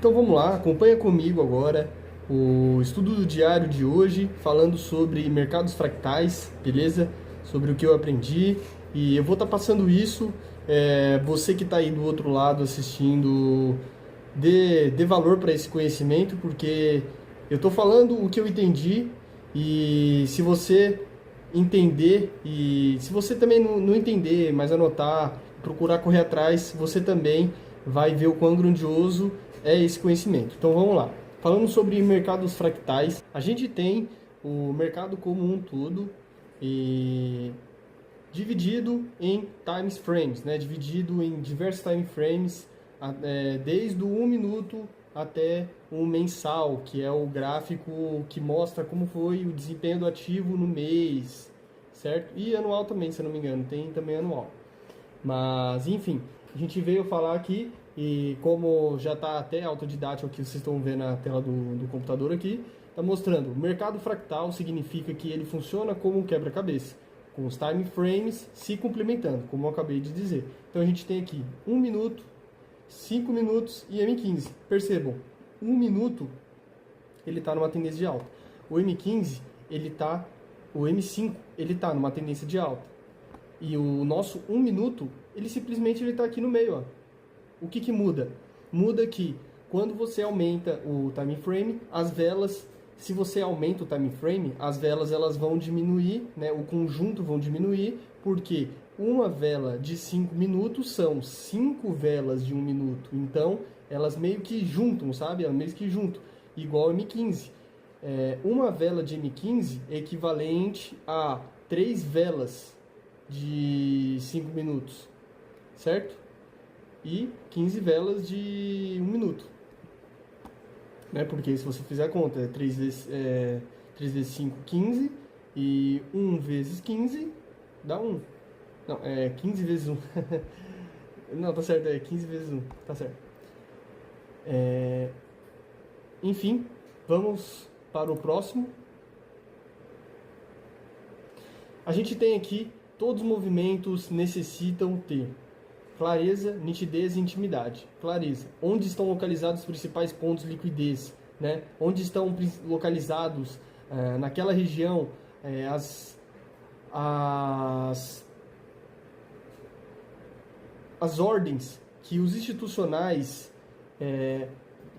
Então vamos lá, acompanha comigo agora o estudo do diário de hoje, falando sobre mercados fractais, beleza? Sobre o que eu aprendi e eu vou estar passando isso. Você que está aí do outro lado assistindo, dê valor para esse conhecimento, porque eu estou falando o que eu entendi e se você entender e se você também não entender, mas anotar, procurar correr atrás, você também vai ver o quão grandioso é esse conhecimento. Então vamos lá. Falando sobre mercados fractais, a gente tem o mercado como um todo e dividido em time frames, né? Dividido em diversos time frames, desde o 1 minuto até o mensal, que é o gráfico que mostra como foi o desempenho do ativo no mês, certo? E anual também, se eu não me engano, tem também anual. Mas, enfim, a gente veio falar aqui e como já está até autodidático aqui, vocês estão vendo na tela do computador aqui, está mostrando, o mercado fractal significa que ele funciona como um quebra-cabeça, com os time frames se complementando, como eu acabei de dizer. Então a gente tem aqui 1 minuto, 5 minutos e M15. Percebam, 1 minuto ele está numa tendência de alta. O M15, o M5, ele está numa tendência de alta. E o nosso 1 minuto, ele simplesmente está aqui no meio, ó. O que muda? Muda que quando você aumenta o time frame, as velas, se você aumenta o time frame, as velas elas vão diminuir, né? O conjunto vão diminuir, porque uma vela de 5 minutos são 5 velas de 1 minuto. Então, elas meio que juntam, sabe? Elas meio que juntam, igual M15. Uma vela de M15 é equivalente a 3 velas de 5 minutos, certo? E 15 velas de 1 minuto, né? Porque se você fizer a conta, 3 vezes 5, 15, e 1 vezes 15 dá 1. Não, 15 vezes 1. Não, tá certo, 15 vezes 1, tá certo. Enfim, vamos para o próximo. A gente tem aqui, todos os movimentos necessitam ter clareza, nitidez e intimidade. Clareza. Onde estão localizados os principais pontos de liquidez? Né? Onde estão localizados, naquela região, as ordens que os institucionais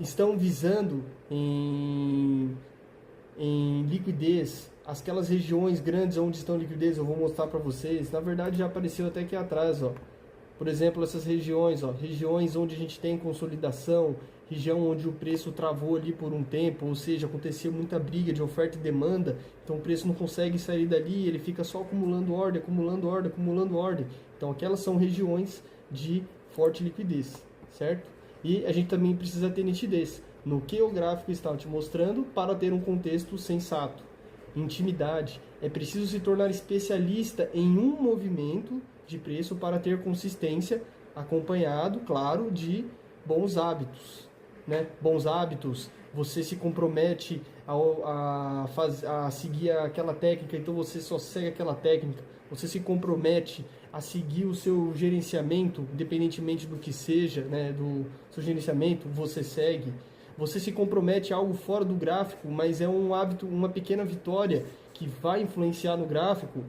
estão visando em liquidez. Aquelas regiões grandes onde estão liquidez, eu vou mostrar para vocês. Na verdade, já apareceu até aqui atrás, ó. Por exemplo, essas regiões, ó, regiões onde a gente tem consolidação, região onde o preço travou ali por um tempo, ou seja, aconteceu muita briga de oferta e demanda, então o preço não consegue sair dali, ele fica só acumulando ordem, acumulando ordem, acumulando ordem. Então aquelas são regiões de forte liquidez, certo? E a gente também precisa ter nitidez no que o gráfico está te mostrando para ter um contexto sensato. Intimidade, é preciso se tornar especialista em um movimento de preço para ter consistência, acompanhado, claro, de bons hábitos, né? Bons hábitos, você se compromete a seguir aquela técnica, então você só segue aquela técnica, você se compromete a seguir o seu gerenciamento, independentemente do que seja, né? Do seu gerenciamento, você segue. Você se compromete a algo fora do gráfico, mas é um hábito, uma pequena vitória que vai influenciar no gráfico.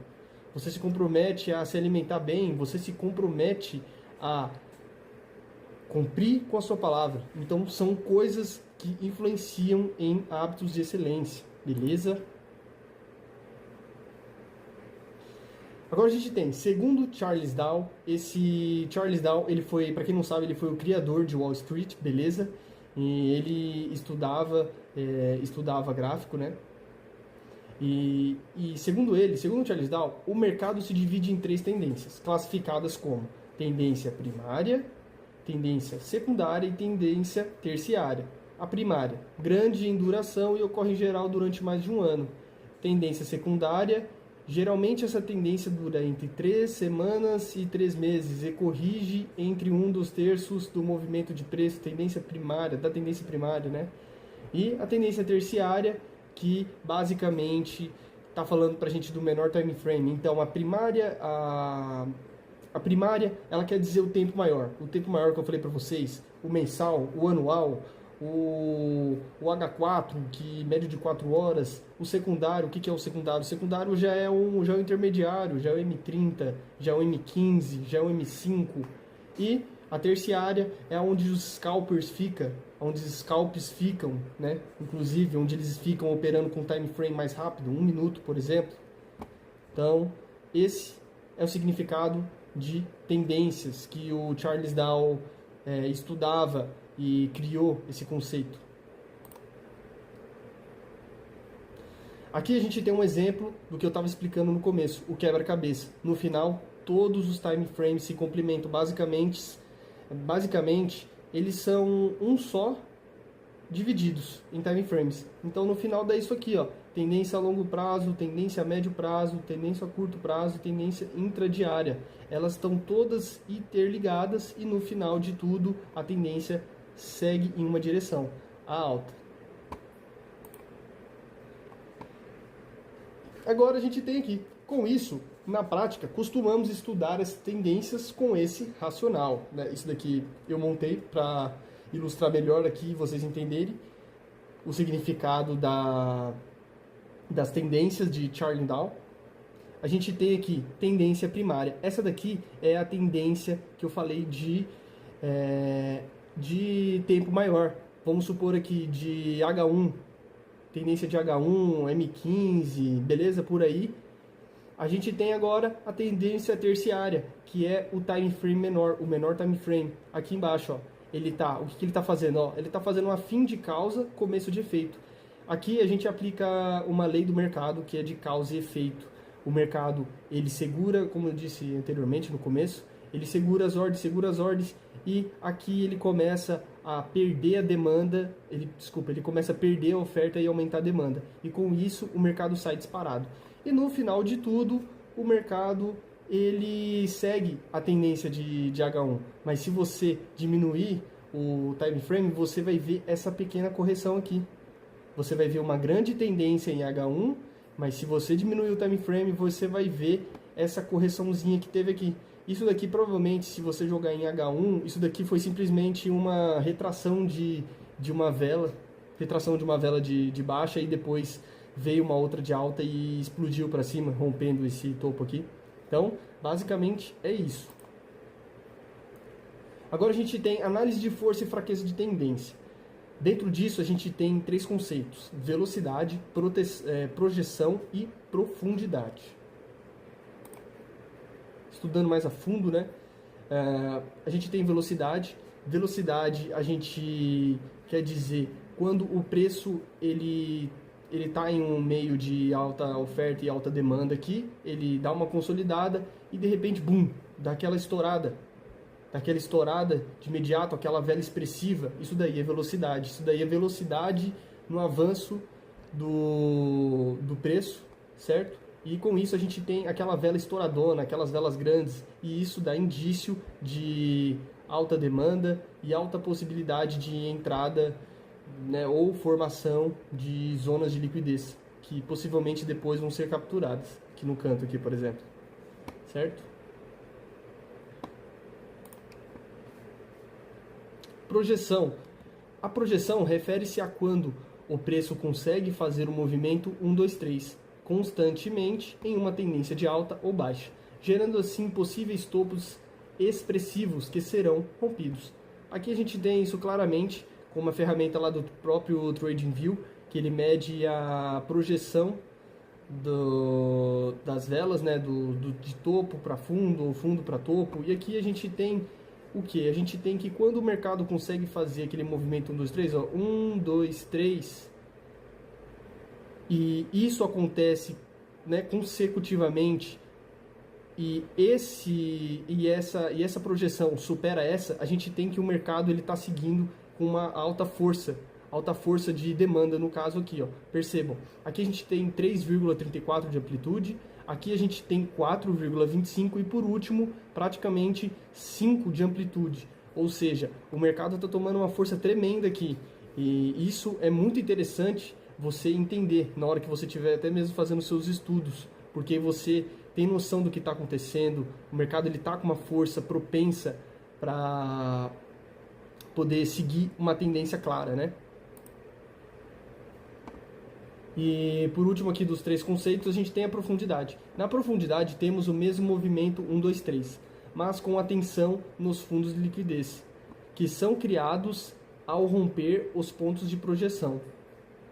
Você se compromete a se alimentar bem, você se compromete a cumprir com a sua palavra. Então, são coisas que influenciam em hábitos de excelência, beleza? Agora a gente tem, segundo Charles Dow, esse Charles Dow, ele foi, para quem não sabe, ele foi o criador de Wall Street, beleza? E ele estudava gráfico, né? E segundo ele, segundo Charles Dow, o mercado se divide em 3 tendências, classificadas como tendência primária, tendência secundária e tendência terciária. A primária, grande em duração e ocorre em geral durante mais de um ano. Tendência secundária, geralmente essa tendência dura entre 3 semanas e 3 meses e corrige entre 1/3 do movimento de preço, tendência primária, da tendência primária, né? E a tendência terciária, que basicamente está falando para a gente do menor time frame. Então, a primária, ela quer dizer o tempo maior. O tempo maior que eu falei para vocês, o mensal, o anual, o H4, que médio de 4 horas, o secundário, o que é o secundário? O secundário já é um intermediário, já é o M30, já é o M15, já é o M5. E a terciária é onde os scalpers ficam, onde os scalps ficam, né? Inclusive, onde eles ficam operando com time frame mais rápido, 1 minuto, por exemplo. Então, esse é o significado de tendências que o Charles Dow estudava e criou esse conceito. Aqui a gente tem um exemplo do que eu estava explicando no começo, o quebra-cabeça. No final, todos os time frames se complementam. Basicamente, eles são um só, divididos em time frames. Então, no final dá isso aqui, ó: tendência a longo prazo, tendência a médio prazo, tendência a curto prazo, tendência intradiária. Elas estão todas interligadas e no final de tudo a tendência segue em uma direção, a alta. Agora a gente tem aqui, com isso, na prática, costumamos estudar as tendências com esse racional, né? Isso daqui eu montei para ilustrar melhor aqui, vocês entenderem o significado das tendências de Charles Dow. A gente tem aqui tendência primária. Essa daqui é a tendência que eu falei de tempo maior. Vamos supor aqui de H1, tendência de H1, M15, beleza? Por aí. A gente tem agora a tendência terciária, que é o time frame menor, o menor time frame. Aqui embaixo, ó, o que ele está fazendo? Ó, ele está fazendo uma fim de causa, começo de efeito. Aqui a gente aplica uma lei do mercado, que é de causa e efeito. O mercado, ele segura, como eu disse anteriormente no começo, ele segura as ordens, e aqui ele começa a perder a demanda, ele começa a perder a oferta e aumentar a demanda. E com isso o mercado sai disparado. E no final de tudo, o mercado ele segue a tendência de H1. Mas se você diminuir o time frame, você vai ver essa pequena correção aqui. Você vai ver uma grande tendência em H1, mas se você diminuir o time frame, você vai ver essa correçãozinha que teve aqui. Isso daqui, provavelmente, se você jogar em H1, isso daqui foi simplesmente uma retração de uma vela, de baixa, e depois veio uma outra de alta e explodiu para cima, rompendo esse topo aqui. Então, basicamente, é isso. Agora a gente tem análise de força e fraqueza de tendência. Dentro disso, a gente tem 3 conceitos: velocidade, projeção e profundidade. Estudando mais a fundo, né? A gente tem velocidade. Velocidade, a gente quer dizer quando o preço ele está em um meio de alta oferta e alta demanda aqui, ele dá uma consolidada e de repente, bum, dá aquela estourada de imediato, aquela vela expressiva. Isso daí é velocidade. Isso daí é velocidade no avanço do preço, certo? E com isso a gente tem aquela vela estouradona, aquelas velas grandes, e isso dá indício de alta demanda e alta possibilidade de entrada, né, ou formação de zonas de liquidez, que possivelmente depois vão ser capturadas, aqui no canto aqui, por exemplo, certo? Projeção. A projeção refere-se a quando o preço consegue fazer o movimento 1, 2, 3 constantemente em uma tendência de alta ou baixa, gerando assim possíveis topos expressivos que serão rompidos. Aqui a gente tem isso claramente com uma ferramenta lá do próprio TradingView, que ele mede a projeção das velas, né, de topo para fundo ou fundo para topo. E aqui a gente tem o que? A gente tem que quando o mercado consegue fazer aquele movimento 1, 2, 3, ó, 1, 2, 3, e isso acontece, né, consecutivamente, e essa projeção supera essa, a gente tem que o mercado ele está seguindo com uma alta força de demanda, no caso aqui, ó. Percebam, aqui a gente tem 3,34 de amplitude, aqui a gente tem 4,25 e por último, praticamente 5 de amplitude. Ou seja, o mercado está tomando uma força tremenda aqui. E isso é muito interessante você entender na hora que você estiver até mesmo fazendo seus estudos, porque você tem noção do que está acontecendo, o mercado está com uma força propensa para poder seguir uma tendência clara, né? E por último aqui dos 3 conceitos, a gente tem a profundidade. Na profundidade temos o mesmo movimento 1, 2, 3, mas com atenção nos fundos de liquidez, que são criados ao romper os pontos de projeção,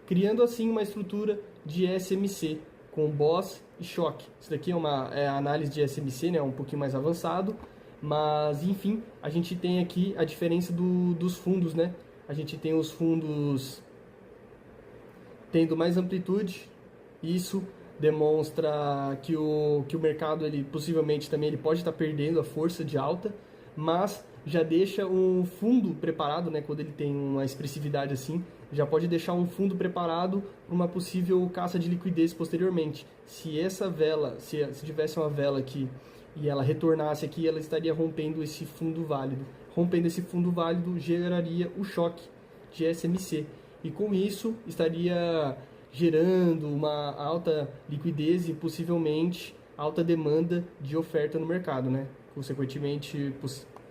criando assim uma estrutura de SMC, com BOS e choque. Isso daqui é a análise de SMC, né, um pouquinho mais avançado, mas enfim, a gente tem aqui a diferença dos fundos, né? A gente tem os fundos tendo mais amplitude, isso demonstra que o mercado ele possivelmente também ele pode estar perdendo a força de alta, mas já deixa um fundo preparado, né, quando ele tem uma expressividade assim, já pode deixar um fundo preparado para uma possível caça de liquidez posteriormente. Se essa vela, se tivesse uma vela aqui e ela retornasse aqui, ela estaria rompendo esse fundo válido. Rompendo esse fundo válido geraria o choque de SMC. E com isso estaria gerando uma alta liquidez e possivelmente alta demanda de oferta no mercado, né? Consequentemente,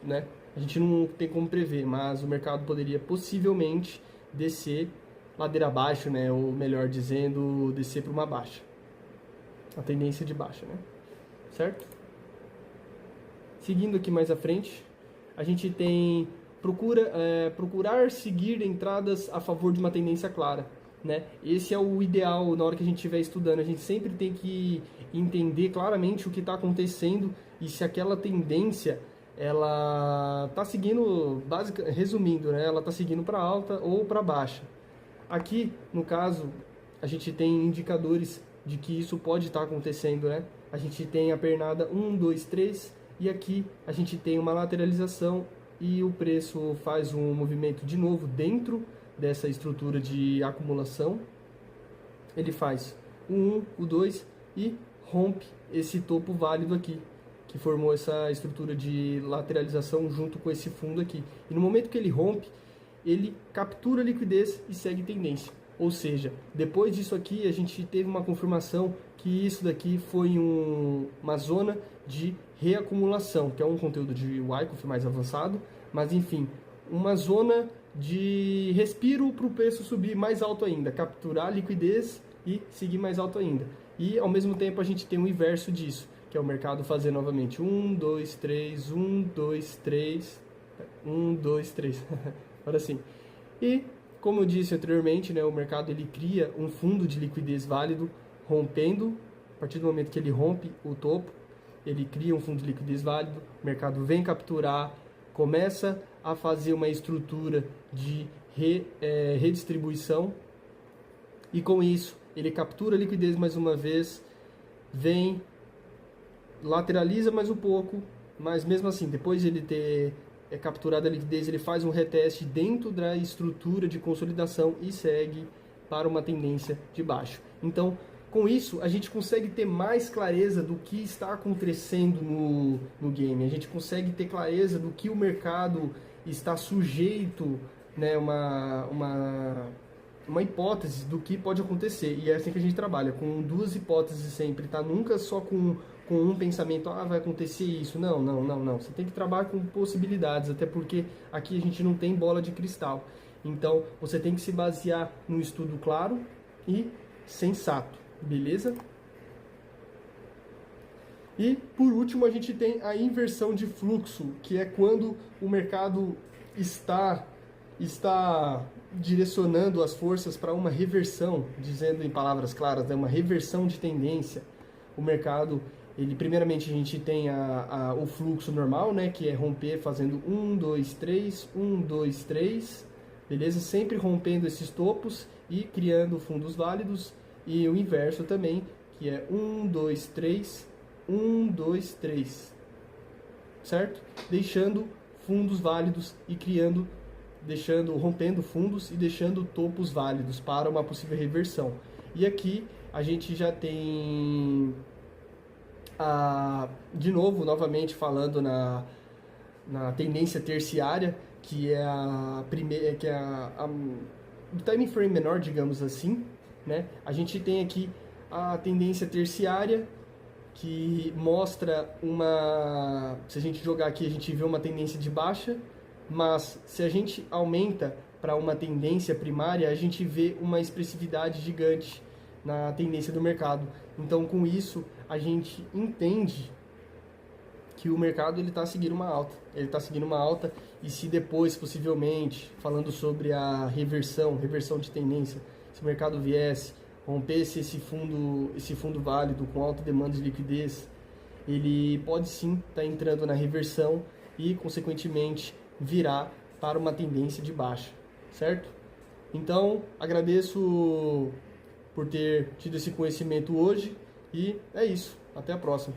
né? A gente não tem como prever, mas o mercado poderia possivelmente descer ladeira abaixo, né? Ou melhor dizendo, descer para uma baixa. A tendência de baixa, né? Certo? Seguindo aqui mais à frente, a gente tem procurar seguir entradas a favor de uma tendência clara, né? Esse é o ideal na hora que a gente estiver estudando. A gente sempre tem que entender claramente o que está acontecendo e se aquela tendência ela está seguindo, resumindo, né? Ela está seguindo para alta ou para baixa. Aqui, no caso, a gente tem indicadores de que isso pode estar acontecendo, né? A gente tem a pernada 1, 2, 3 e aqui a gente tem uma lateralização e o preço faz um movimento de novo dentro dessa estrutura de acumulação. Ele faz o 1, o 2 e rompe esse topo válido aqui, que formou essa estrutura de lateralização junto com esse fundo aqui. E no momento que ele rompe, ele captura a liquidez e segue tendência. Ou seja, depois disso aqui a gente teve uma confirmação que isso daqui foi uma zona de reacumulação, que é um conteúdo de Wyckoff mais avançado, mas enfim, uma zona de respiro para o preço subir mais alto ainda, capturar a liquidez e seguir mais alto ainda. E ao mesmo tempo a gente tem o inverso disso, que é o mercado fazer novamente 1, 2, 3, 1, 2, 3, 1, 2, 3, agora sim. E como eu disse anteriormente, né, o mercado ele cria um fundo de liquidez válido, rompendo, a partir do momento que ele rompe o topo, ele cria um fundo de liquidez válido, o mercado vem capturar, começa a fazer uma estrutura de redistribuição e com isso ele captura a liquidez mais uma vez, vem, lateraliza mais um pouco, mas mesmo assim, depois de ele ter capturado a liquidez, ele faz um reteste dentro da estrutura de consolidação e segue para uma tendência de baixo. Então, com isso, a gente consegue ter mais clareza do que está acontecendo no game. A gente consegue ter clareza do que o mercado está sujeito, né, uma hipótese do que pode acontecer. E é assim que a gente trabalha, com duas hipóteses sempre, tá? Nunca só com um pensamento, vai acontecer isso. Não. Você tem que trabalhar com possibilidades, até porque aqui a gente não tem bola de cristal. Então, você tem que se basear num estudo claro e sensato. Beleza? E por último a gente tem a inversão de fluxo, que é quando o mercado está direcionando as forças para uma reversão, dizendo em palavras claras, uma reversão de tendência. O mercado, primeiramente a gente tem o fluxo normal, né, que é romper fazendo 1, 2, 3, 1, 2, 3, beleza? Sempre rompendo esses topos e criando fundos válidos. E o inverso também, que é 1, 2, 3, 1, 2, 3, certo? Deixando fundos válidos e rompendo fundos e deixando topos válidos para uma possível reversão. E aqui a gente já tem, novamente falando na tendência terciária, que é a primeira, que é o time frame menor, digamos assim, né? A gente tem aqui a tendência terciária, que mostra se a gente jogar aqui, a gente vê uma tendência de baixa, mas se a gente aumenta para uma tendência primária, a gente vê uma expressividade gigante na tendência do mercado. Então, com isso, a gente entende que o mercado ele está seguindo uma alta. Ele está seguindo uma alta, e se depois, possivelmente, falando sobre a reversão de tendência, se o mercado viesse, rompesse esse fundo válido com alta demanda de liquidez, ele pode sim estar entrando na reversão e, consequentemente, virar para uma tendência de baixa, certo? Então, agradeço por ter tido esse conhecimento hoje e é isso. Até a próxima.